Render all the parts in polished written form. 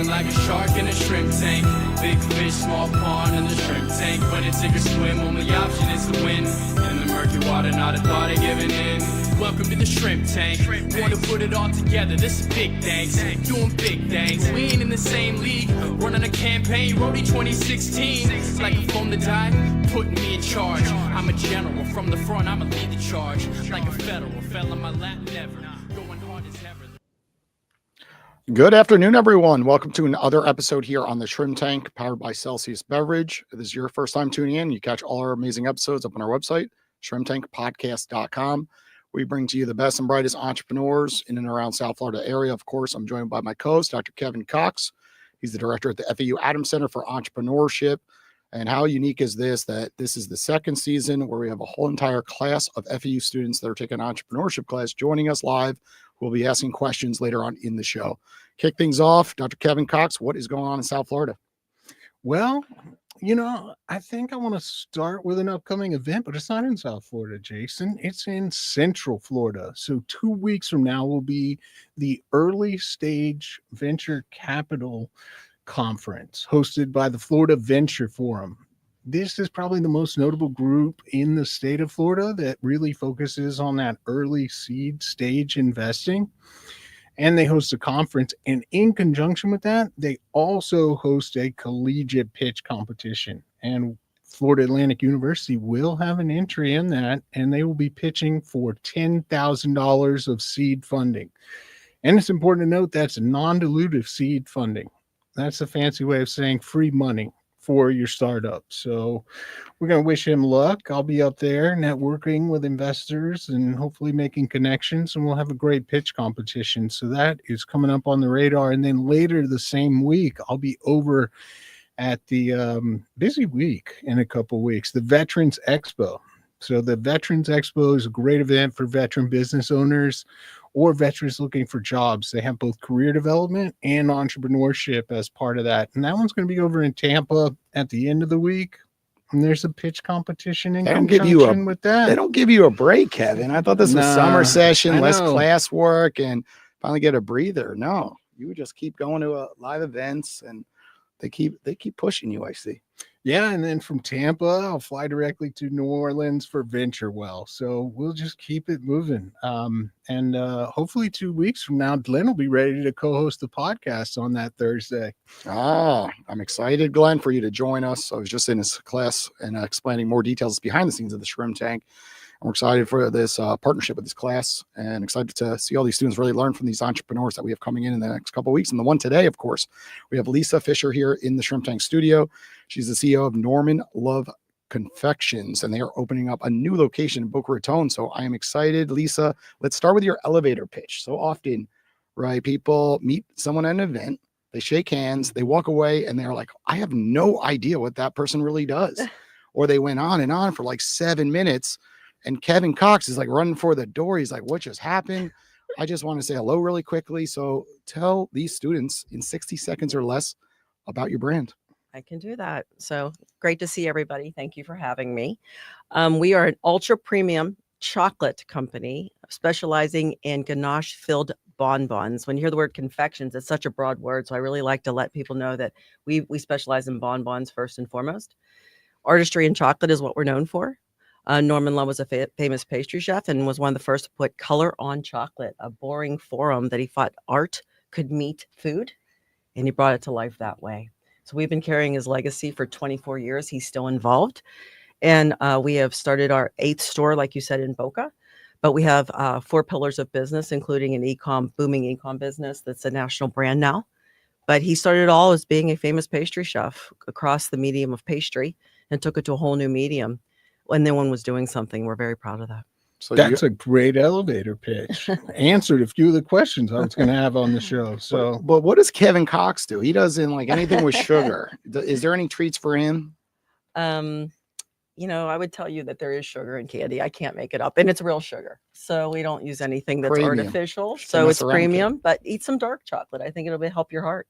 Swimming like a shark in a shrimp tank. Big fish, small pond in the shrimp tank. When it's sink or swim, only option is to win. In the murky water, not a thought of giving in. Welcome to the shrimp tank. Want to put it all together, this is big thanks. Doing big things, we ain't in the same league. Running a campaign, Roadie 2016. Like a phone to die, putting me in charge. I'm a general, from the front I'ma lead the charge. Like a federal, fell on my lap never. Going hard as ever. Good afternoon, everyone. Welcome to another episode here on the Shrimp Tank, powered by Celsius Beverage. If this is your first time tuning in, you catch all our amazing episodes up on our website, shrimptankpodcast.com. We bring to you the best and brightest entrepreneurs in and around South Florida area. Of course, I'm joined by my co-host, Dr. Kevin Cox. He's the director at the FAU Adams Center for Entrepreneurship. And how unique is this, that this is the second season where we have a whole entire class of FAU students that are taking an entrepreneurship class joining us live. We'll be asking questions later on in the show. Kick things off, Dr. Kevin Cox, what is going on in South Florida? Well, I think I want to start with an upcoming event, but it's not in South Florida, Jason. It's in Central Florida. So 2 weeks from now will be the Early Stage Venture Capital Conference hosted by the Florida Venture Forum. This is probably the most notable group in the state of Florida that really focuses on that early seed stage investing. And they host a conference. And in conjunction with that, they also host a collegiate pitch competition. And Florida Atlantic University will have an entry in that, and they will be pitching for $10,000 of seed funding. And it's important to note that's non-dilutive seed funding. That's a fancy way of saying free money for your startup. So we're going to wish him luck. I'll be up there networking with investors and hopefully making connections, and we'll have a great pitch competition. So that is coming up on the radar. And then later the same week, I'll be over at the busy week in a couple of weeks, the Veterans Expo. So the Veterans Expo is a great event for veteran business owners or veterans looking for jobs. They have both career development and entrepreneurship as part of that. And that one's going to be over in Tampa at the end of the week. And there's a pitch competition in conjunction with that. They don't give you a break, Kevin. I thought this was summer session, less classwork, and finally get a breather. No, you would just keep going to live events, and they keep pushing you, I see. Yeah, and then from Tampa, I'll fly directly to New Orleans for VentureWell. So we'll just keep it moving. And hopefully 2 weeks from now, Glenn will be ready to co-host the podcast on that Thursday. Oh, I'm excited, Glenn, for you to join us. I was just in his class and explaining more details behind the scenes of the Shrimp Tank. I'm excited for this partnership with this class, and excited to see all these students really learn from these entrepreneurs that we have coming in the next couple of weeks. And the one today, of course, we have Lisa Fisher here in the Shrimp Tank studio. She's the CEO of Norman Love Confections, and they are opening up a new location in Boca Raton. So I am excited. Lisa, let's start with your elevator pitch. So often, right, people meet someone at an event, they shake hands, they walk away, and they're like, I have no idea what that person really does. Or they went on and on for like 7 minutes. And Kevin Cox is like running for the door. He's like, what just happened? I just want to say hello really quickly. So tell these students in 60 seconds or less about your brand. I can do that. So great to see everybody. Thank you for having me. We are an ultra premium chocolate company specializing in ganache-filled bonbons. When you hear the word confections, it's such a broad word. So I really like to let people know that we specialize in bonbons first and foremost. Artistry and chocolate is what we're known for. Norman Love was a famous pastry chef and was one of the first to put color on chocolate, a boring forum that he thought art could meet food, and he brought it to life that way. So we've been carrying his legacy for 24 years. He's still involved. And we have started our 8th store, like you said, in Boca. But we have 4 pillars of business, including an booming e-com business that's a national brand now. But he started it all as being a famous pastry chef across the medium of pastry and took it to a whole new medium. When no one was doing something, we're very proud of that. So that's a great elevator pitch. Answered a few of the questions I was going to have on the show. So, but what does Kevin Cox do? He doesn't like anything with sugar. Is there any treats for him? I would tell you that there is sugar in candy. I can't make it up, and it's real sugar. So we don't use anything that's artificial. So it's premium. But eat some dark chocolate. I think it'll help your heart.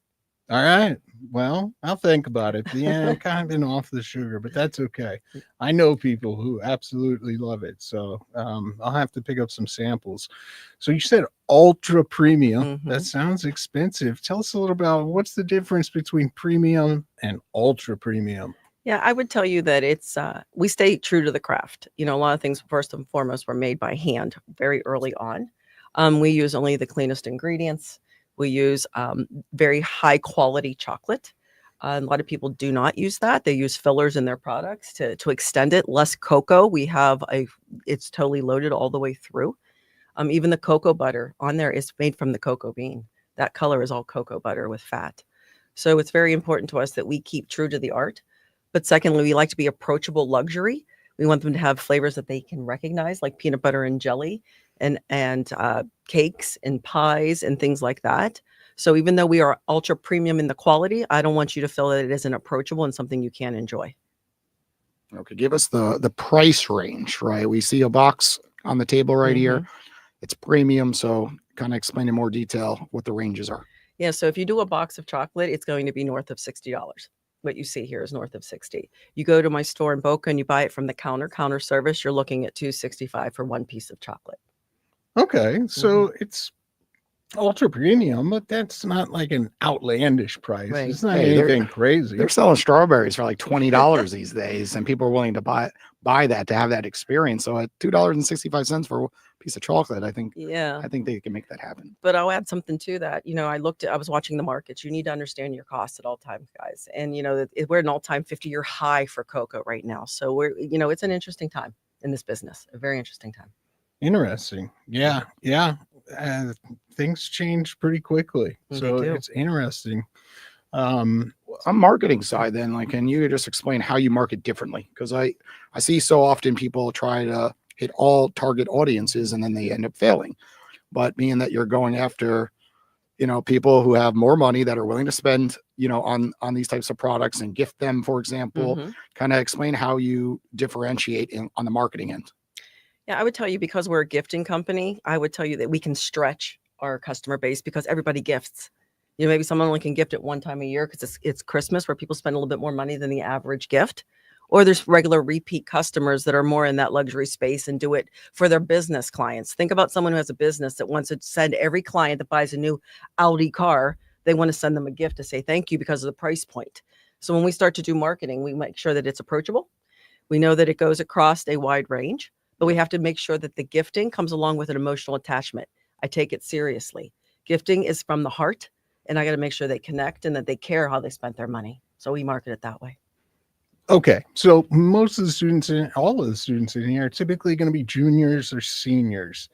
All right. Well, I'll think about it. Yeah, I've kind of been off the sugar, but that's okay. I know people who absolutely love it. So I'll have to pick up some samples. So you said ultra premium. That Mhm. sounds expensive. Tell us a little about what's the difference between premium and ultra premium. Yeah, I would tell you that it's we stay true to the craft. You know, a lot of things first and foremost were made by hand very early on. We use only the cleanest ingredients. We use very high quality chocolate. A lot of people do not use that. They use fillers in their products to extend it. Less cocoa. We have it's totally loaded all the way through. Even the cocoa butter on there is made from the cocoa bean. That color is all cocoa butter with fat. So it's very important to us that we keep true to the art. But secondly, we like to be approachable luxury. We want them to have flavors that they can recognize, like peanut butter and jelly, and cakes and pies and things like that. So even though we are ultra premium in the quality, I don't want you to feel that it isn't approachable and something you can enjoy. Okay, give us the price range, right? We see a box on the table right here. Mhm. It's premium, so kind of explain in more detail what the ranges are. Yeah, so if you do a box of chocolate, it's going to be north of $60. What you see here is north of 60. You go to my store in Boca and you buy it from the counter service, you're looking at 265 for one piece of chocolate. Okay. Mhm. So it's ultra premium, but that's not like an outlandish price. Right. It's not Hey, anything crazy. they're selling strawberries for like $20 these days, and people are willing to buy that to have that experience. So at $2.65 for a piece of chocolate, Yeah. I think they can make that happen. But I'll add something to that. You know, I was watching the markets. You need to understand your costs at all times, guys. And you know, we're at an all-time 50-year high for cocoa right now. So it's an interesting time in this business. A very interesting time. Interesting. Yeah. Yeah. Uh, Things change pretty quickly. They So do. it's interesting. Um, On marketing side, then, like, can you just explain how you market differently? Because I see so often people try to hit all target audiences and then they end up failing. But being that you're going after, people who have more money that are willing to spend, on these types of products and gift them, for example, Mhm. kind of explain how you differentiate on the marketing end. Yeah, I would tell you because we're a gifting company, I would tell you that we can stretch our customer base because everybody gifts. You know, maybe someone only can gift it one time a year because it's Christmas where people spend a little bit more money than the average gift. Or there's regular repeat customers that are more in that luxury space and do it for their business clients. Think about someone who has a business that wants to send every client that buys a new Audi car, they want to send them a gift to say thank you because of the price point. So when we start to do marketing, we make sure that it's approachable. We know that it goes across a wide range, but we have to make sure that the gifting comes along with an emotional attachment. I take it seriously. Gifting is from the heart, and I got to make sure they connect and that they care how they spent their money. So we market it that way. okay. So most of the students all of the students in here are typically going to be juniors or seniors.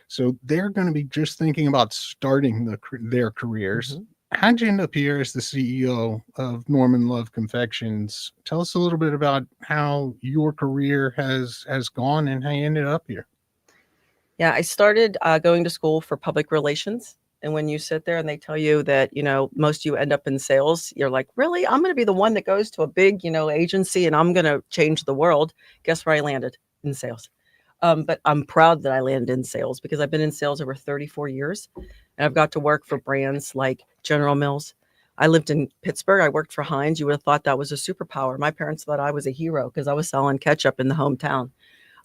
So they're going to be just thinking about starting their careers. Mhm. How'd you end up here as the CEO of Norman Love Confections? Tell us a little bit about how your career has gone and how you ended up here. Yeah, I started going to school for public relations. And when you sit there and they tell you that, most of you end up in sales, you're like, really? I'm going to be the one that goes to a big, agency and I'm going to change the world. Guess where I landed? In sales. But I'm proud that I landed in sales because I've been in sales over 34 years. And I've got to work for brands like General Mills. I lived in Pittsburgh. I worked for Heinz. You would have thought that was a superpower. My parents thought I was a hero because I was selling ketchup in the hometown.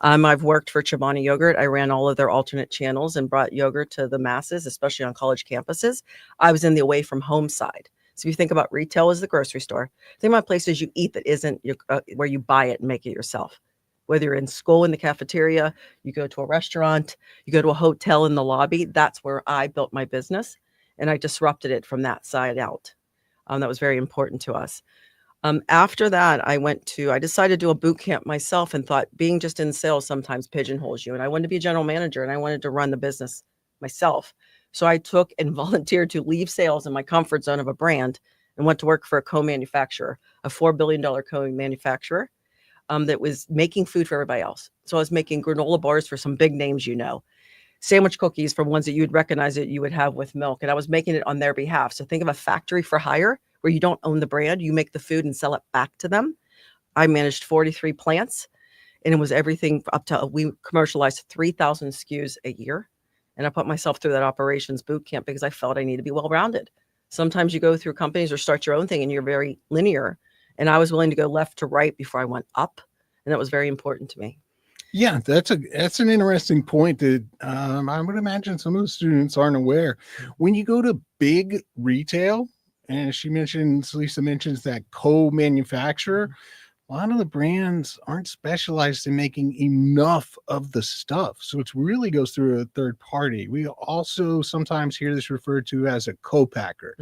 I've worked for Chobani Yogurt. I ran all of their alternate channels and brought yogurt to the masses, especially on college campuses. I was in the away from home side. So if you think about retail as the grocery store, think about places you eat that isn't where you buy it and make it yourself. Whether you're in school in the cafeteria, you go to a restaurant, you go to a hotel in the lobby, that's where I built my business. And I disrupted it from that side out. That was very important to us. After that, I decided to do a boot camp myself and thought being just in sales sometimes pigeonholes you. And I wanted to be a general manager and I wanted to run the business myself. So I took and volunteered to leave sales in my comfort zone of a brand and went to work for a co-manufacturer, a $4 billion co-manufacturer that was making food for everybody else. So I was making granola bars for some big names, sandwich cookies for ones that you would recognize that you would have with milk. And I was making it on their behalf. So think of a factory for hire where you don't own the brand, you make the food and sell it back to them. I managed 43 plants and it was everything up to, we commercialized 3,000 SKUs a year. And I put myself through that operations boot camp because I felt I needed to be well-rounded. Sometimes you go through companies or start your own thing and you're very linear. And I was willing to go left to right before I went up. And that was very important to me. Yeah, that's an interesting point that I would imagine some of the students aren't aware. When you go to big retail, and Lisa mentions that co-manufacturer, a lot of the brands aren't specialized in making enough of the stuff. So it really goes through a third party. We also sometimes hear this referred to as a co-packer,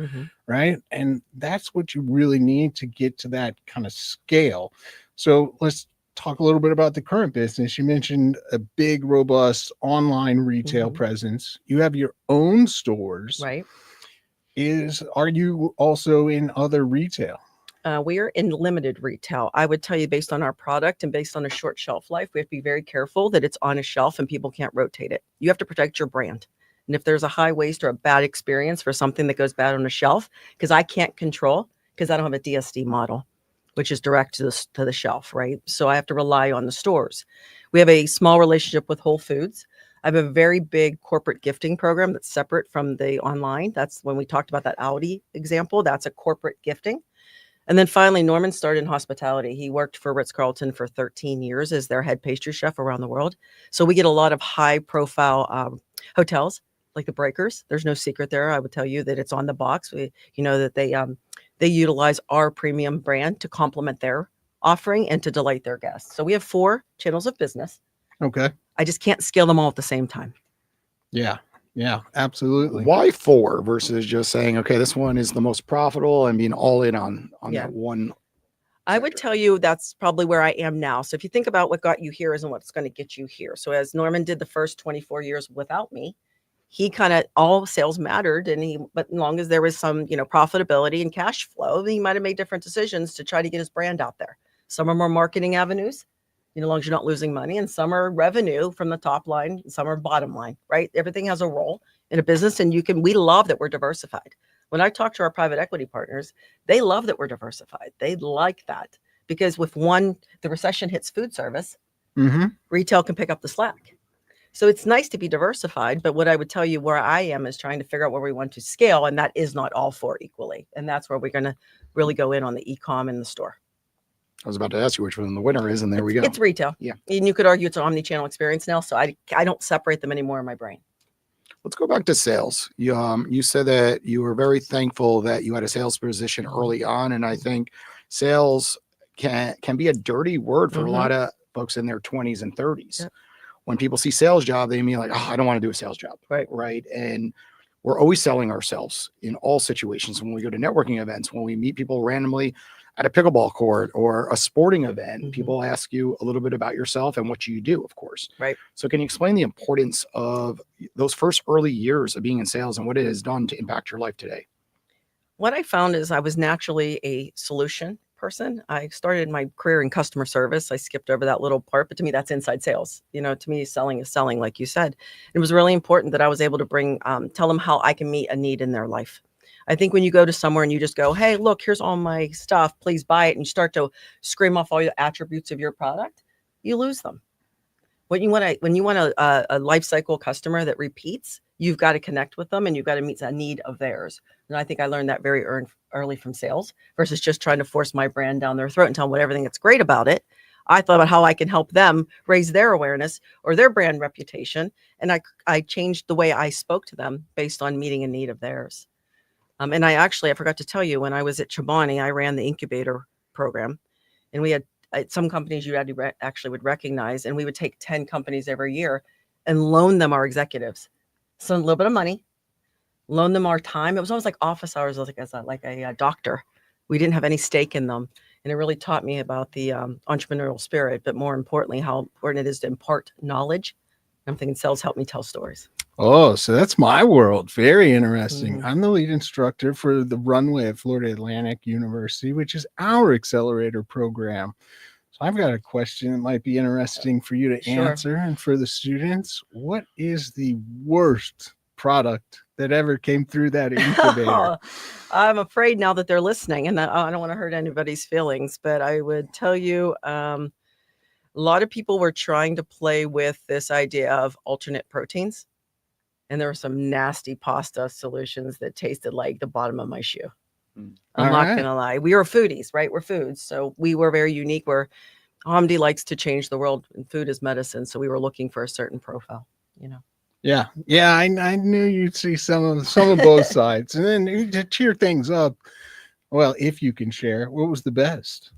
right? And that's what you really need to get to that kind of scale. So let's talk a little bit about the current business. You mentioned a big, robust online retail presence. You have your own stores. Right. Are you also in other retail? We are in limited retail. I would tell you, based on our product and based on a short shelf life, we have to be very careful that it's on a shelf and people can't rotate it. You have to protect your brand. And if there's a high waste or a bad experience for something that goes bad on a shelf, because I can't control, because I don't have a DSD model, which is direct to the shelf, right? So I have to rely on the stores. We have a small relationship with Whole Foods. I have a very big corporate gifting program that's separate from the online. That's when we talked about that Audi example. That's a corporate gifting. And then finally, Norman started in hospitality. He worked for Ritz-Carlton for 13 years as their head pastry chef around the world. So we get a lot of high-profile hotels, like the Breakers. There's no secret there. I would tell you that it's on the box. That they utilize our premium brand to complement their offering and to delight their guests. So we have 4 channels of business. Okay. I just can't scale them all at the same time. Yeah, absolutely. Why 4 versus just saying, okay, this one is the most profitable and being all in on that one? I would tell you that's probably where I am now. So if you think about what got you here isn't what's going to get you here. So as Norman did the first 24 years without me, he kind of, all sales mattered. But as long as there was some, profitability and cash flow, he might've made different decisions to try to get his brand out there. Some are more marketing avenues, as long as you're not losing money, and some are revenue from the top line, and some are bottom line, right? Everything has a role in a business, and we love that we're diversified. When I talk to our private equity partners, they love that we're diversified. They like that because the recession hits food service, retail can pick up the slack. So it's nice to be diversified, but what I would tell you where I am is trying to figure out where we want to scale, and that is not all 4 equally. And that's where we're going to really go in on the e-com and the store. I was about to ask you which one the winner is, and there we go. It's retail. Yeah. And you could argue it's an omni-channel experience now, so I don't separate them anymore in my brain. Let's go back to sales. You said that you were very thankful that you had a sales position early on, and I think sales can be a dirty word for a lot of folks in their 20s and 30s. Yep. When people see sales job, they mean like, oh, I don't want to do a sales job. Right. And we're always selling ourselves in all situations. When we go to networking events, when we meet people randomly at a pickleball court or a sporting event, people ask you a little bit about yourself and what you do, of course. Right. So can you explain the importance of those first early years of being in sales and what it has done to impact your life today? What I found is I was naturally a solution person. I started my career in customer service. I skipped over that little part, but to me, that's inside sales. To me, selling is selling, like you said. It was really important that I was able to tell them how I can meet a need in their life. I think when you go to somewhere and you just go, hey, look, here's all my stuff, please buy it, and you start to scream off all the attributes of your product, you lose them. When you want a life cycle customer that repeats, you've got to connect with them and you've got to meet a need of theirs. And I think I learned that very early from sales versus just trying to force my brand down their throat and tell them everything that's great about it. I thought about how I can help them raise their awareness or their brand reputation. And I changed the way I spoke to them based on meeting a need of theirs. And I forgot to tell you, when I was at Chobani, I ran the incubator program, and we had some companies you actually would recognize, and we would take 10 companies every year and loan them our executives. So a little bit of money, loan them our time. It was almost like office hours, like a doctor. We didn't have any stake in them. And it really taught me about the entrepreneurial spirit, but more importantly, how important it is to impart knowledge. I'm thinking sales help me tell stories. Oh, so that's my world. Very interesting. I'm the lead instructor for the runway at Florida Atlantic University, which is our accelerator program. So I've got a question that might be interesting for you to answer and for the students. What is the worst product that ever came through that incubator? I'm afraid now that they're listening, and I don't want to hurt anybody's feelings, but I would tell you a lot of people were trying to play with this idea of alternate proteins. And there were some nasty pasta solutions that tasted like the bottom of my shoe. Mm. I'm All not right. going to lie. We were foodies, right? We're foods. So we were very unique where Hamdi likes to change the world and food is medicine. So we were looking for a certain profile, you know. Yeah, yeah, I knew you'd see some of both sides, and then to cheer things up. Well, if you can share, what was the best?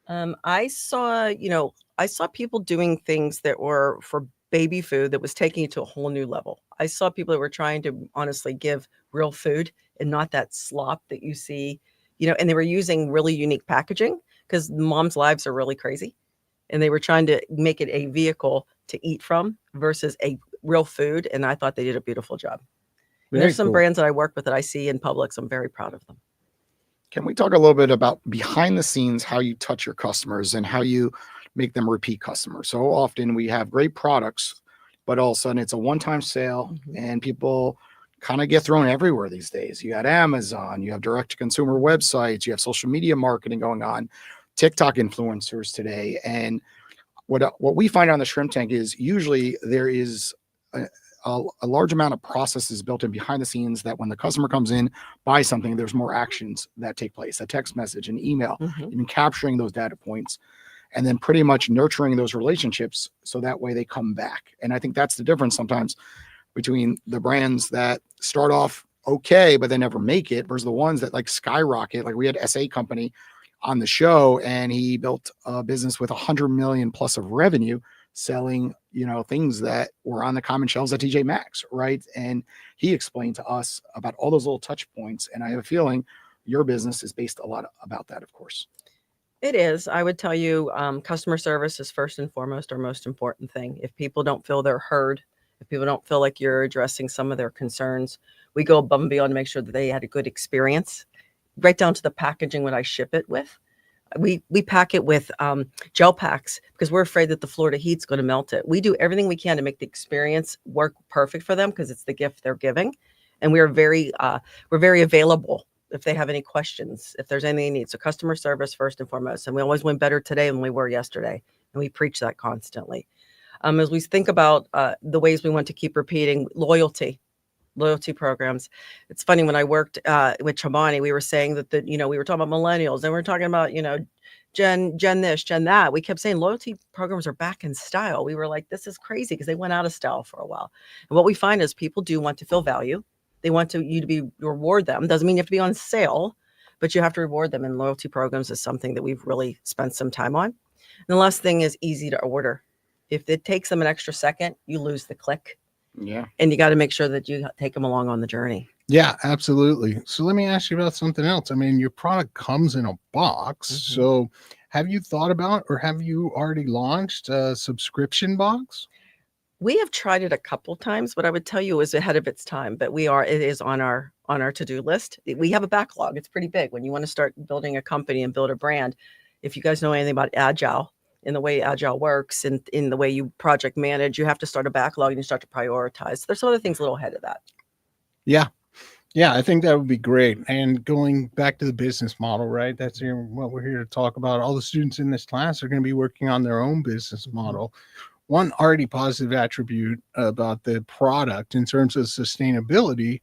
I saw, I saw people doing things that were for baby food that was taking it to a whole new level. I saw people that were trying to honestly give real food and not that slop that you see, and they were using really unique packaging because moms' lives are really crazy. And they were trying to make it a vehicle to eat from versus a real food. And I thought they did a beautiful job. And Very there's some cool. brands that I work with that I see in Publix. I'm very proud of them. Can we talk a little bit about behind the scenes, how you touch your customers and how you make them repeat customers? So often we have great products, but all of a sudden it's a one-time sale and people kind of get thrown everywhere these days. You got Amazon, you have direct-to-consumer websites, you have social media marketing going on, TikTok influencers today. And what we find on the shrimp tank is usually there is a large amount of processes built in behind the scenes that when the customer comes in, buys something, there's more actions that take place, a text message, an email, even capturing those data points, and then pretty much nurturing those relationships so that way they come back. And I think that's the difference sometimes between the brands that start off okay, but they never make it versus the ones that like skyrocket. Like we had SA Company on the show and he built a business with 100 million plus of revenue selling, things that were on the common shelves at TJ Maxx, right? And he explained to us about all those little touch points. And I have a feeling your business is based a lot about that, of course. It is. I would tell you, customer service is first and foremost our most important thing. If people don't feel they're heard, if people don't feel like you're addressing some of their concerns, we go above and beyond to make sure that they had a good experience, right down to the packaging, what I ship it with. We pack it with gel packs because we're afraid that the Florida heat's going to melt it. We do everything we can to make the experience work perfect for them because it's the gift they're giving, and we're very available if they have any questions, if there's anything they need. So customer service first and foremost, and we always win better today than we were yesterday, and we preach that constantly. As we think about the ways we want to keep repeating, loyalty programs. It's funny when I worked with Chobani, we were saying that we were talking about millennials and we were talking about, Gen this, Gen that. We kept saying loyalty programs are back in style. We were like, this is crazy because they went out of style for a while. And what we find is people do want to feel value. They want you to reward them. Doesn't mean you have to be on sale, but you have to reward them. And loyalty programs is something that we've really spent some time on. And the last thing is easy to order. If it takes them an extra second, you lose the click. Yeah. And you got to make sure that you take them along on the journey. Yeah, absolutely. So let me ask you about something else. I mean, your product comes in a box. So have you thought about or have you already launched a subscription box? We have tried it a couple times. What I would tell you is ahead of its time, but it is on our to-do list. We have a backlog. It's pretty big when you want to start building a company and build a brand. If you guys know anything about Agile, in the way Agile works and in the way you project manage, you have to start a backlog and you start to prioritize. There's some other things a little ahead of that. Yeah. Yeah, I think that would be great. And going back to the business model, right? That's what we're here to talk about. All the students in this class are going to be working on their own business model. One already positive attribute about the product in terms of sustainability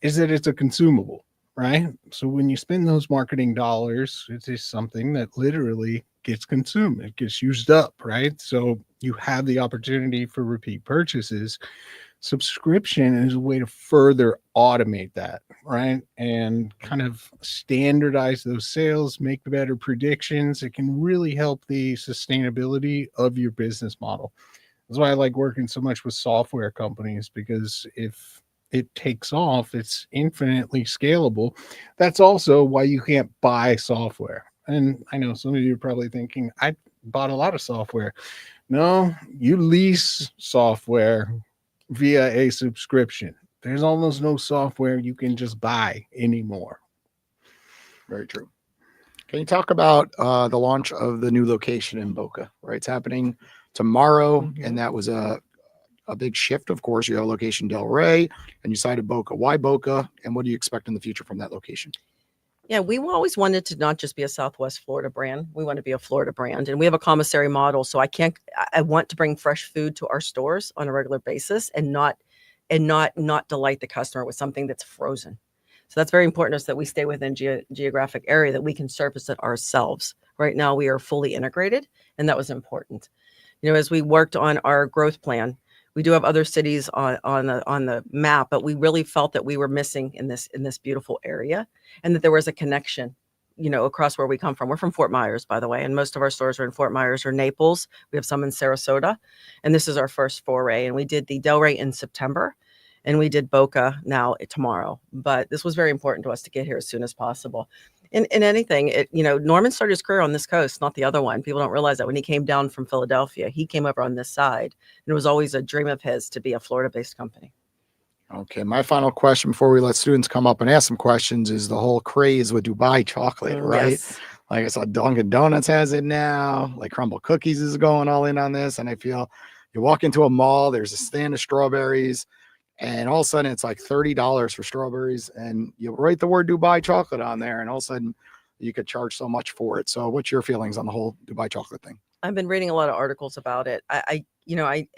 is that it's a consumable, right? So when you spend those marketing dollars, it is something that literally gets consumed. It gets used up, right? So you have the opportunity for repeat purchases. Subscription is a way to further automate that, right? And kind of standardize those sales, make better predictions. It can really help the sustainability of your business model. That's why I like working so much with software companies, because if it takes off, it's infinitely scalable. That's also why you can't buy software. And I know some of you are probably thinking, I bought a lot of software. No, you lease software via a subscription. There's almost no software you can just buy anymore. Very true. Can you talk about the launch of the new location in Boca, right? It's happening tomorrow, and that was a big shift. Of course, you have a location Del Rey, and you cited Boca. Why Boca, and what do you expect in the future from that location? Yeah, we always wanted to not just be a Southwest Florida brand. We want to be a Florida brand, and we have a commissary model. So I want to bring fresh food to our stores on a regular basis and not and not delight the customer with something that's frozen. So that's very important to us that we stay within geographic area that we can service it ourselves. Right now we are fully integrated, and that was important. As we worked on our growth plan, we do have other cities on the map, but we really felt that we were missing in this beautiful area, and that there was a connection, across where we come from. We're from Fort Myers, by the way, and most of our stores are in Fort Myers or Naples. We have some in Sarasota, and this is our first foray. And we did the Delray in September, and we did Boca now tomorrow. But this was very important to us to get here as soon as possible. In anything, Norman started his career on this coast, not the other one. People don't realize that when he came down from Philadelphia, he came over on this side. And it was always a dream of his to be a Florida-based company. Okay, my final question before we let students come up and ask some questions is the whole craze with Dubai chocolate, right? Yes. Like I saw Dunkin' Donuts has it now, like Crumble Cookies is going all in on this. And I feel you walk into a mall, there's a stand of strawberries, and all of a sudden it's like $30 for strawberries, and you write the word Dubai chocolate on there, and all of a sudden you could charge so much for it. So what's your feelings on the whole Dubai chocolate thing? I've been reading a lot of articles about it. I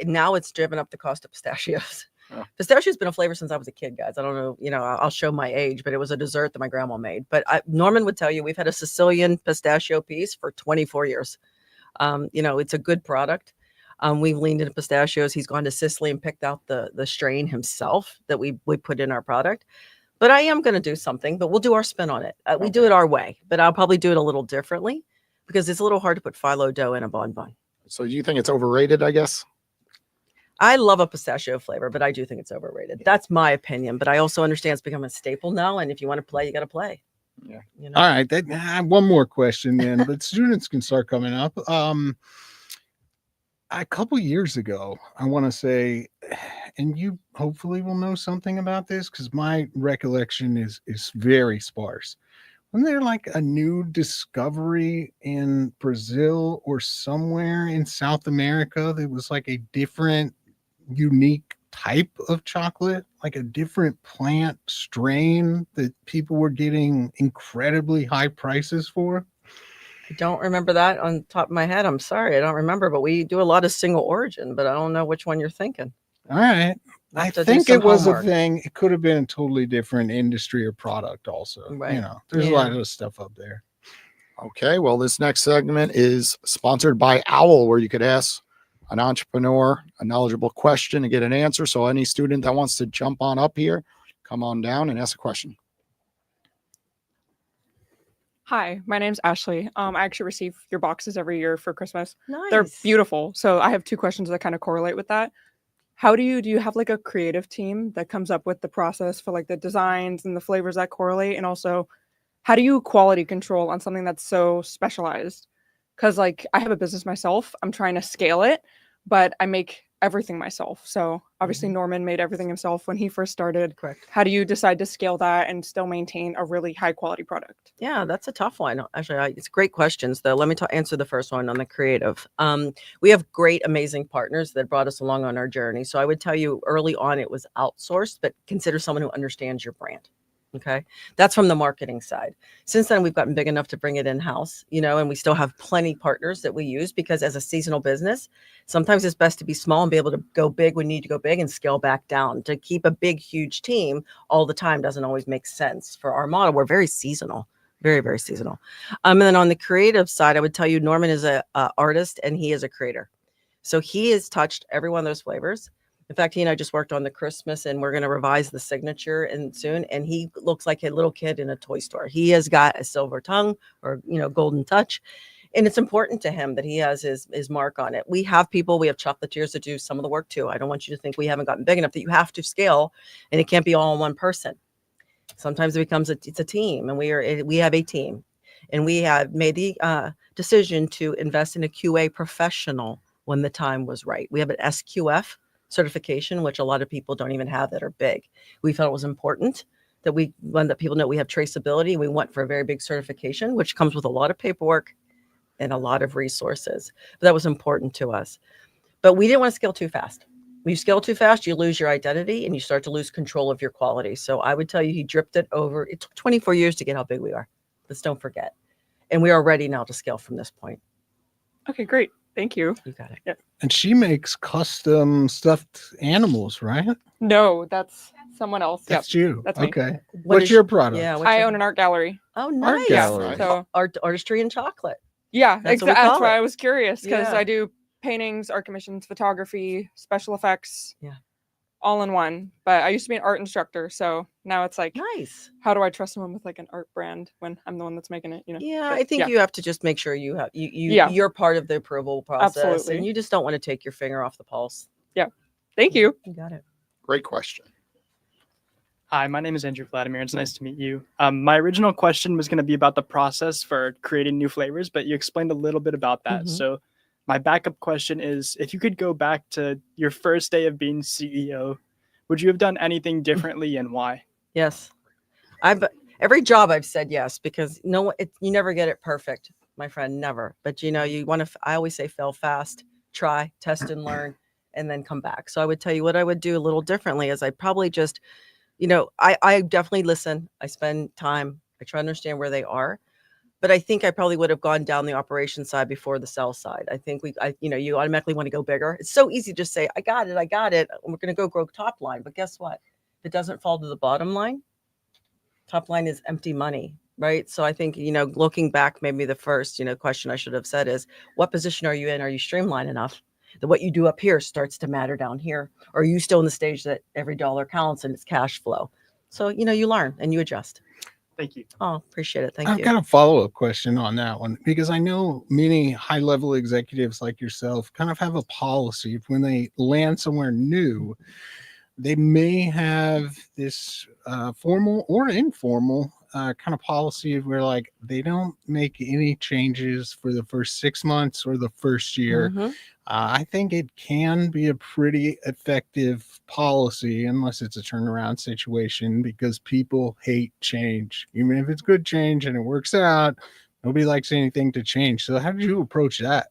now it's driven up the cost of pistachios. Oh. Pistachio's been a flavor since I was a kid, guys. I don't know, I'll show my age, but it was a dessert that my grandma made. But Norman would tell you we've had a Sicilian pistachio piece for 24 years. It's a good product. We've leaned into pistachios. He's gone to Sicily and picked out the strain himself that we put in our product. But I am going to do something, but we'll do our spin on it. We do it our way, but I'll probably do it a little differently because it's a little hard to put phyllo dough in a bonbon. So you think it's overrated, I guess? I love a pistachio flavor, but I do think it's overrated. That's my opinion, but I also understand it's become a staple now. And if you want to play, you got to play. Yeah. All right. I have one more question then, but students can start coming up. A couple years ago, I want to say, and you hopefully will know something about this because my recollection is very sparse. Wasn't there like a new discovery in Brazil or somewhere in South America that was like a different, unique type of chocolate, like a different plant strain that people were getting incredibly high prices for? I don't remember that on top of my head. I'm sorry. I don't remember, but we do a lot of single origin, but I don't know which one you're thinking. All right. I think it was a thing. It could have been a totally different industry or product also. Right. There's a lot of stuff up there. Okay. Well, this next segment is sponsored by Owl, where you could ask an entrepreneur a knowledgeable question and get an answer. So any student that wants to jump on up here, come on down and ask a question. Hi, my name's Ashley. I actually receive your boxes every year for Christmas. Nice. They're beautiful. So I have two questions that kind of correlate with that. Do you have like a creative team that comes up with the process for like the designs and the flavors that correlate? And also, how do you quality control on something that's so specialized? Because like I have a business myself. I'm trying to scale it, but I make everything myself. So obviously Norman made everything himself when he first started. Correct. How do you decide to scale that and still maintain a really high quality product? Yeah, that's a tough one. Actually, it's great questions though. Let me answer the first one on the creative. We have great, amazing partners that brought us along on our journey. So I would tell you early on it was outsourced, but consider someone who understands your brand. Okay. That's from the marketing side. Since then, we've gotten big enough to bring it in-house, and we still have plenty partners that we use because as a seasonal business, sometimes it's best to be small and be able to go big when you need to go big and scale back down. To keep a big, huge team all the time doesn't always make sense for our model. We're very seasonal, very, very seasonal. And then on the creative side, I would tell you Norman is a artist and he is a creator. So he has touched every one of those flavors. In fact, he and I just worked on the Christmas and we're going to revise the signature and soon. And he looks like a little kid in a toy store. He has got a silver tongue or, golden touch. And it's important to him that he has his mark on it. We have chocolatiers that do some of the work too. I don't want you to think we haven't gotten big enough that you have to scale and it can't be all on one person. Sometimes it becomes it's a team and we have a team and we have made the decision to invest in a QA professional when the time was right. We have an SQF certification, which a lot of people don't even have that are big. We felt it was important that that people know we have traceability. We went for a very big certification, which comes with a lot of paperwork and a lot of resources. But that was important to us. But we didn't want to scale too fast. When you scale too fast, you lose your identity and you start to lose control of your quality. So I would tell you, he dripped it over. It took 24 years to get how big we are. Let's don't forget. And we are ready now to scale from this point. Okay, great. Thank you. You got it. Yeah. And she makes custom stuffed animals, right? No, that's someone else. Yep. That's you. That's me. Okay. What What's is- your product? Yeah. I own an art gallery. Oh, Art nice. gallery. So Artistry and chocolate. yeah, That's what we that's call why it. I was curious because Yeah. I do paintings, art commissions, photography, special effects. Yeah. All in one. But I used to be an art instructor, so now it's like, Nice. how do I trust someone with like an art brand when I'm the one that's making it? You know. Yeah, But, I think yeah. you have to just make sure you have Yeah. you're part of the approval process, Absolutely. and you just don't want to take your finger off the pulse. Thank you. You got it. Great question. Hi, my name is Andrew Vladimir. It's nice to meet you. My original question was going to be about the process for creating new flavors, but you explained a little bit about that. Mhm. So my backup question is, if you could go back to your first day of being CEO, would you have done anything differently and why? Yes, every job I've said yes because you never get it perfect, my friend, never. But you want to. I always say fail fast, try, test and learn, and then come back. So I would tell you what I would do a little differently is I'd probably just, I definitely listen. I spend time. I try to understand where they are. But I think I probably would have gone down the operation side before the sales side. I think you automatically want to go bigger. It's so easy to just say, I got it. And we're going to go grow top line. But guess what? If it doesn't fall to the bottom line, top line is empty money, right? So I think, looking back, maybe the first, question I should have said is, what position are you in? Are you streamlined enough that what you do up here starts to matter down here? Or are you still in the stage that every dollar counts and it's cash flow? So, you learn and you adjust. Thank you. Oh, appreciate it. Thank I've you. got a follow-up question on that one because I know many high-level executives like yourself kind of have a policy when they land somewhere new. They may have this formal or informal kind of policy where like they don't make any changes for the first 6 months or the first year. Mhm. I think it can be a pretty effective policy unless it's a turnaround situation because people hate change. Even if it's good change and it works out, nobody likes anything to change. So how did you approach that?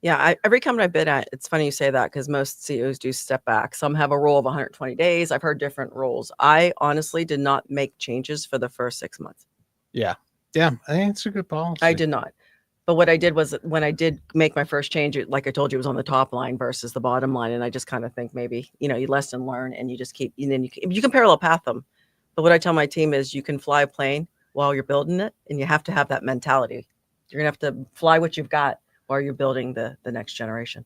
Yeah, every company I've been at, it's funny you say that because most CEOs do step back. Some have a rule of 120 days. I've heard different rules. I honestly did not make changes for the first 6 months. Yeah, I think it's a good policy. I did not. But what I did was when I did make my first change, like I told you, it was on the top line versus the bottom line. And I just kind of think maybe, you lesson learn and you just keep, and then you can parallel path them. But what I tell my team is you can fly a plane while you're building it. And you have to have that mentality. You're going to have to fly what you've got while you're building the next generation.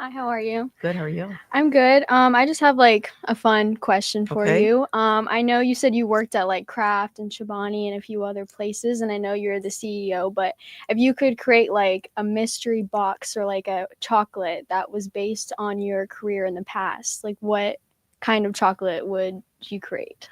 Hi, how are you? Good. How are you? I'm good. I just have like a fun question for Okay. you. I know you said you worked at like Kraft and Chobani and a few other places, and I know you're the CEO, but if you could create like a mystery box or like a chocolate that was based on your career in the past, like what kind of chocolate would you create?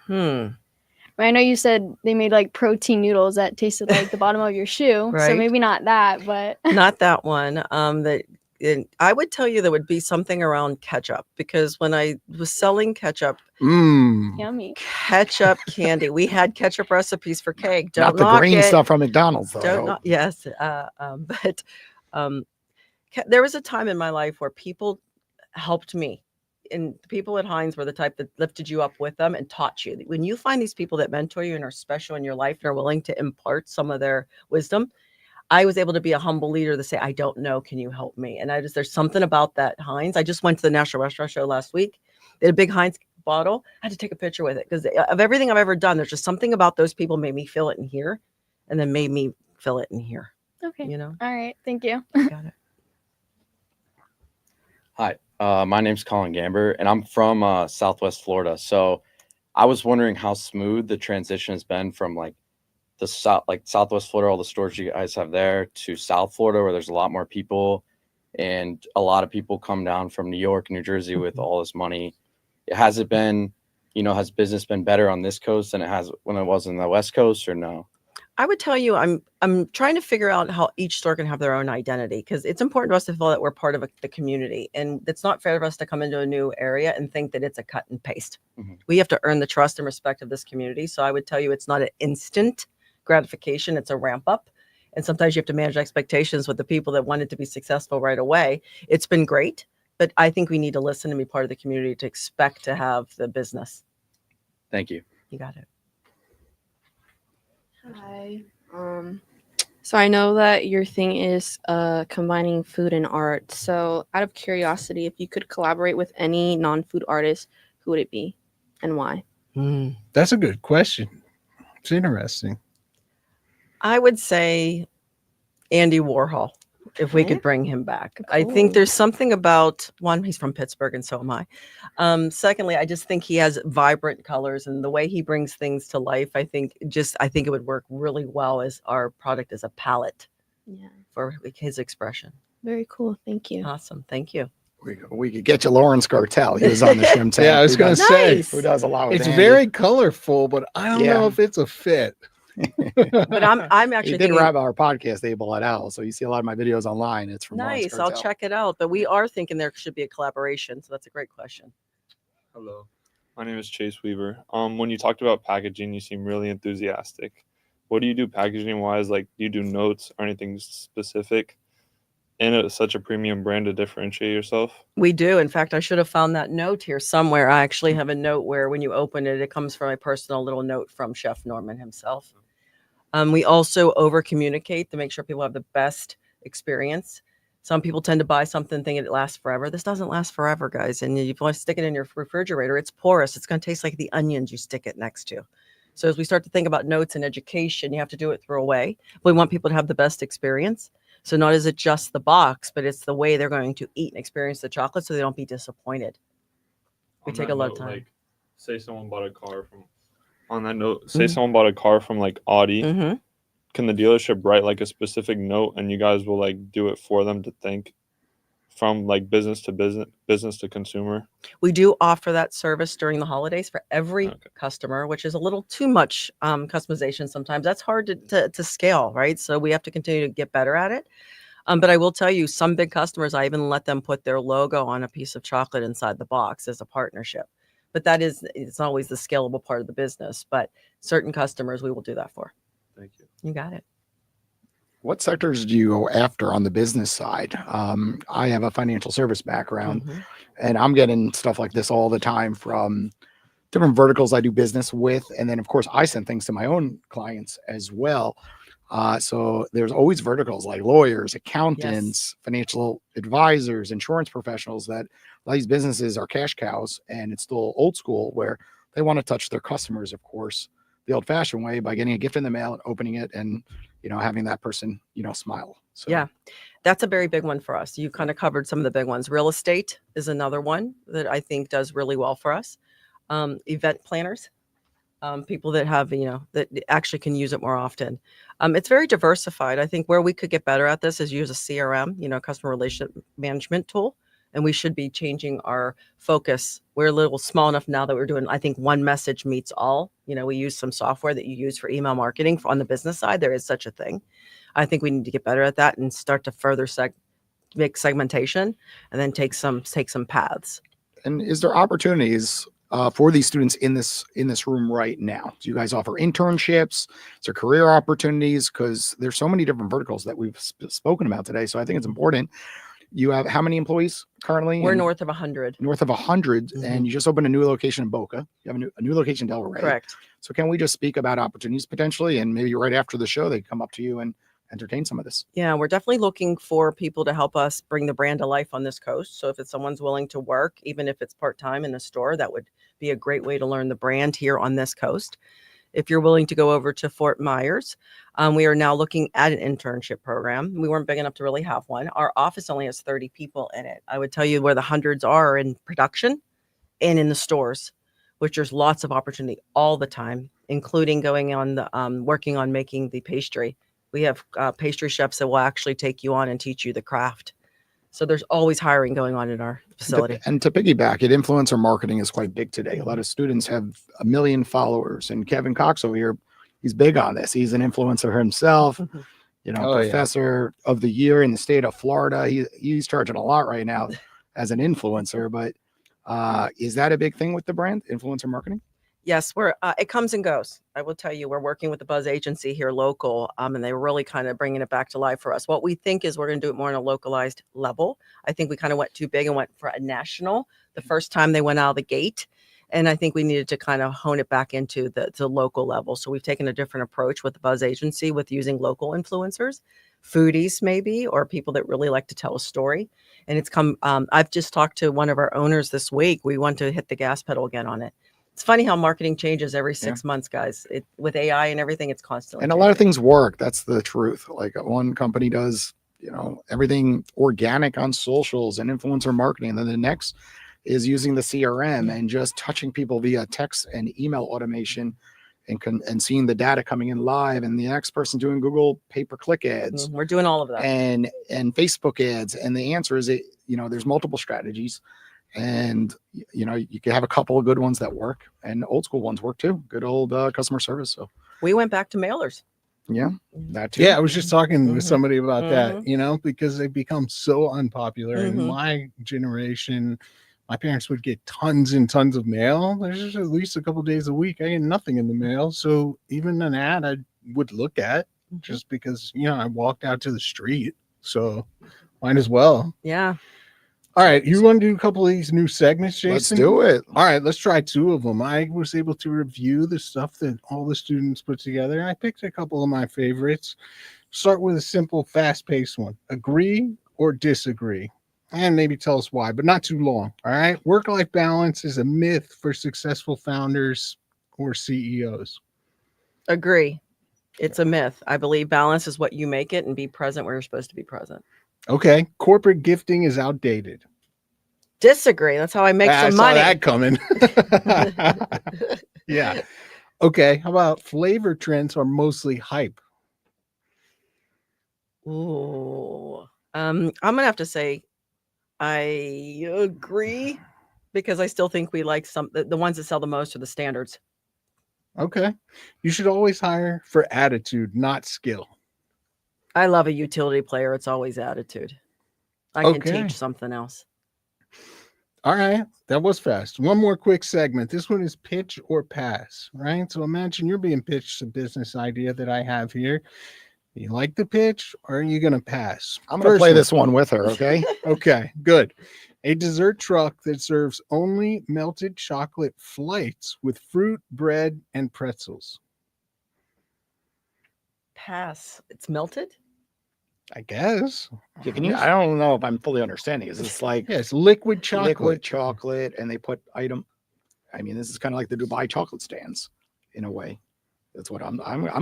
I know you said they made like protein noodles that tasted like the bottom of your shoe. Right. So maybe not that, but Not that one. I would tell you there would be something around ketchup because when I was selling ketchup, yummy. ketchup candy, we had ketchup recipes for cake. Don't Not the knock green it. stuff from McDonald's, though. I Don't hope. knock. Yes. But there was a time in my life where people helped me. And the people at Heinz were the type that lifted you up with them and taught you. When you find these people that mentor you and are special in your life and are willing to impart some of their wisdom, I was able to be a humble leader to say, I don't know, can you help me? And there's something about that Heinz. I just went to the National Restaurant Show last week. They had a big Heinz bottle. I had to take a picture with it because of everything I've ever done, there's just something about those people made me feel it in here and then made me feel it in here. Okay. All right. Thank you. Got it. Hi, my name's Colin Gamber, and I'm from Southwest Florida. So I was wondering how smooth the transition has been from like the Southwest Florida, all the stores you guys have there, to South Florida, where there's a lot more people, and a lot of people come down from New York, New Jersey with all this money. Has it been, has business been better on this coast than it has when it was on the West Coast, or no? I would tell you, I'm trying to figure out how each store can have their own identity because it's important to us to feel that we're part of the community, and it's not fair for us to come into a new area and think that it's a cut and paste. Mm-hmm. We have to earn the trust and respect of this community. So I would tell you, it's not an instant gratification; it's a ramp up, and sometimes you have to manage expectations with the people that wanted to be successful right away. It's been great, but I think we need to listen and be part of the community to expect to have the business. Thank you. You got it. Hi. So I know that your thing is combining food and art. So out of curiosity, if you could collaborate with any non-food artist, who would it be and why? That's a good question. It's interesting. I would say Andy Warhol, if we Okay. could bring him back. I think Cool. there's something about, one, he's from Pittsburgh and so am I. Secondly, I just think he has vibrant colors and the way he brings things to life. I think it would work really well as our product as a palette Yeah. for his expression. Very cool. Thank you. Awesome. Thank you. We could get you Lawrence Cartel. He was on the Shrimp Tank. Yeah, I was going to say, Nice. who does a lot with it's Andy. very colorful, but I don't know Yeah. if it's a fit. But I'm He actually did thinking, wrap our podcast Able at Owl, so you see a lot of my videos online. It's from Lawrence nice. I'll Cartel. check it out. But we are thinking there should be a collaboration. So that's a great question. Hello, my name is Chase Weaver. When you talked about packaging, you seem really enthusiastic. What do you do packaging wise? Like, do you do notes or anything specific in such a premium brand to differentiate yourself? We do. In fact, I should have found that note here somewhere. I actually have a note where when you open it, it comes from a personal little note from Chef Norman himself. We also over communicate to make sure people have the best experience. Some people tend to buy something thinking it lasts forever. This doesn't last forever, guys. And if you want to stick it in your refrigerator, it's porous. It's going to taste like the onions you stick it next to. So as we start to think about notes and education, you have to do it through a way. We want people to have the best experience. So not is it just the box, but it's the way they're going to eat and experience the chocolate so they don't be disappointed. We On take that a lot note, of time. Like, say someone bought a car from. On that note, say someone bought a car from like Audi. Mm-hmm. Can the dealership write like a specific note, and you guys will like do it for them to think from like business to business to consumer? We do offer that service during the holidays for every Okay. customer, which is a little too much customization sometimes. That's hard to scale, right? So we have to continue to get better at it. But I will tell you, some big customers, I even let them put their logo on a piece of chocolate inside the box as a partnership. But it's always the scalable part of the business. But certain customers, we will do that for. Thank you. You got it. What sectors do you go after on the business side? I have a financial service background, Mhm. and I'm getting stuff like this all the time from different verticals I do business with. And then, of course, I send things to my own clients as well. So there's always verticals like lawyers, accountants, financial advisors, insurance professionals that a lot of these businesses are cash cows, and it's still old school where they want to touch their customers, of course, the old fashioned way by getting a gift in the mail and opening it and, having that person, smile. So Yeah, that's a very big one for us. You kind of covered some of the big ones. Real estate is another one that I think does really well for us. Event planners, people that have, that actually can use it more often. It's very diversified. I think where we could get better at this is use a CRM, customer relationship management tool. And we should be changing our focus. We're a little small enough now that we're doing, I think, one message meets all. We use some software that you use for email marketing on the business side. There is such a thing. I think we need to get better at that and start to further make segmentation and then take some paths. And is there opportunities for these students in this room right now? Do you guys offer internships? Is there career opportunities? Because there's so many different verticals that we've spoken about today. So I think it's important. You have how many employees currently? We're north of 100. North of 100, Mhm. and you just opened a new location in Boca. You have a new location in Delray. Correct. So can we just speak about opportunities potentially, and maybe right after the show they come up to you and entertain some of this? Yeah, we're definitely looking for people to help us bring the brand to life on this coast. So if it's someone's willing to work, even if it's part-time in a store, that would be a great way to learn the brand here on this coast. If you're willing to go over to Fort Myers, we are now looking at an internship program. We weren't big enough to really have one. Our office only has 30 people in it. I would tell you where the hundreds are in production and in the stores, which there's lots of opportunity all the time, including going on the working on making the pastry. We have pastry chefs that will actually take you on and teach you the craft. So there's always hiring going on in our facility. And to piggyback it, influencer marketing is quite big today. A lot of students have 1 million followers, and Kevin Cox over here, he's big on this. He's an influencer himself, Oh, yeah. professor of the year in the state of Florida. He's charging a lot right now as an influencer, but is that a big thing with the brand, influencer marketing? Yes, it comes and goes. I will tell you, we're working with the Buzz agency here local, and they're really kind of bringing it back to life for us. What we think is we're going to do it more on a localized level. I think we kind of went too big and went for a national the first time they went out of the gate. And I think we needed to kind of hone it back into the local level. So we've taken a different approach with the Buzz Agency with using local influencers, foodies maybe, or people that really like to tell a story. And it's come, I've just talked to one of our owners this week. We want to hit the gas pedal again on it. It's funny how marketing changes every 6 months, guys. With AI and everything, it's constantly And a lot of things work. That's the truth. Like one company does, everything organic on socials and influencer marketing. And then the next is using the CRM and just touching people via text and email automation and seeing the data coming in live. And the next person doing Google pay-per-click ads. We're doing all of that. And Facebook ads. And the answer is, there's multiple strategies. And, you can have a couple of good ones that work and old school ones work too. Good old customer service. So we went back to mailers. Yeah, that too. Yeah, I was just talking with somebody about that, because they've become so unpopular. In my generation, my parents would get tons and tons of mail. There's just at least a couple days a week I get nothing in the mail. So even an ad I would look at just because, I walked out to the street. So might as well. Yeah. All right, you want to do a couple of these new segments, Jason? Let's do it. All right, let's try 2 of them. I was able to review the stuff that all the students put together. I picked a couple of my favorites. Start with a simple, fast-paced one. Agree or disagree? And maybe tell us why, but not too long. All right, work-life balance is a myth for successful founders or CEOs. Agree. It's a myth. I believe balance is what you make it, and be present where you're supposed to be present. Okay, corporate gifting is outdated. Disagree. That's how I make some money. I saw that coming. Yeah. Okay, how about flavor trends are mostly hype? Ooh. I'm gonna have to say I agree, because I still think we like the ones that sell the most are the standards. Okay. You should always hire for attitude, not skill. I love a utility player. It's always attitude. I can teach something else. All right. That was fast. One more quick segment. This one is pitch or pass, right? So imagine you're being pitched a business idea that I have here. You like the pitch or are you going to pass? I'm going to play this one with her. Okay. Okay, good. A dessert truck that serves only melted chocolate flights with fruit, bread, and pretzels. Pass. It's melted? I guess. Yeah, I don't know if I'm fully understanding. Is this like it's liquid chocolate? Liquid chocolate, and they put this is kind of like the Dubai chocolate stands in a way. That's what I'm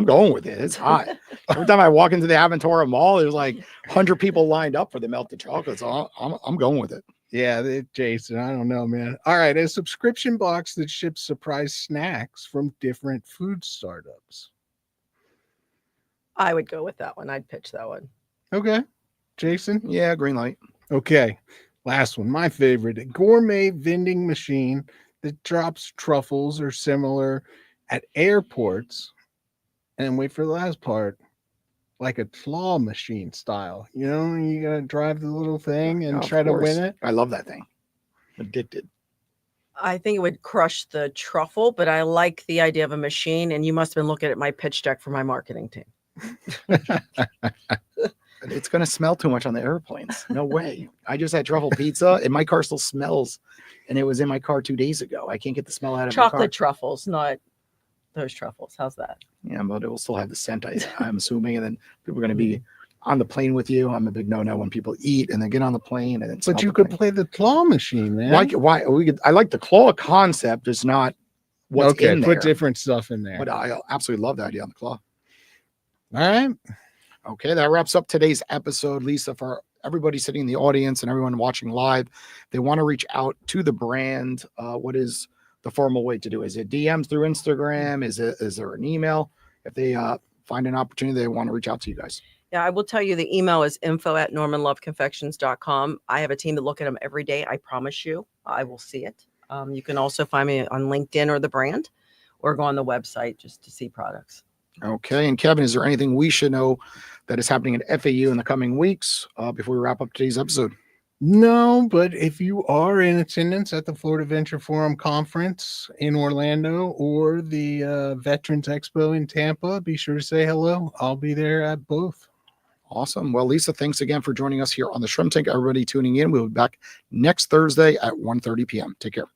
going with it. It's hot. Every time I walk into the Aventura Mall, there's like 100 people lined up for the melted chocolate. So I'm going with it. Yeah, Jason, I don't know, man. All right, a subscription box that ships surprise snacks from different food startups. I would go with that one. I'd pitch that one. Okay. Jason? Yeah, green light. Okay. Last one, my favorite. A gourmet vending machine that drops truffles or similar at airports. And wait for the last part, like a claw machine style. You got to drive the little thing and try to win it. I love that thing. Addicted. I think it would crush the truffle, but I like the idea of a machine. And you must have been looking at my pitch deck for my marketing team. It's going to smell too much on the airplanes. No way. I just had truffle pizza and my car still smells. And it was in my car 2 days ago. I can't get the smell out of chocolate truffles, not those truffles. How's that? Yeah, but it will still have the scent, I'm assuming. And then people are going to be on the plane with you. I'm a big no-no when people eat and then get on the plane. And then but you could play the claw machine, man. Why? I like the claw concept. It's not what's in there. Put different stuff in there. But I absolutely love the idea on the claw. All right. Okay, that wraps up today's episode. Lisa, for everybody sitting in the audience and everyone watching live, they want to reach out to the brand. What is the formal way to do? Is it DMs through Instagram? Is there an email? If they find an opportunity, they want to reach out to you guys. Yeah, I will tell you the email is info@normanloveconfections.com. I have a team that look at them every day. I promise you, I will see it. You can also find me on LinkedIn or the brand, or go on the website just to see products. Okay. And Kevin, is there anything we should know that is happening at FAU in the coming weeks before we wrap up today's episode? No, but if you are in attendance at the Florida Venture Forum conference in Orlando or the Veterans Expo in Tampa, be sure to say hello. I'll be there at both. Awesome. Well, Lisa, thanks again for joining us here on the Shrimp Tank. Everybody tuning in. We'll be back next Thursday at 1:30 p.m. Take care.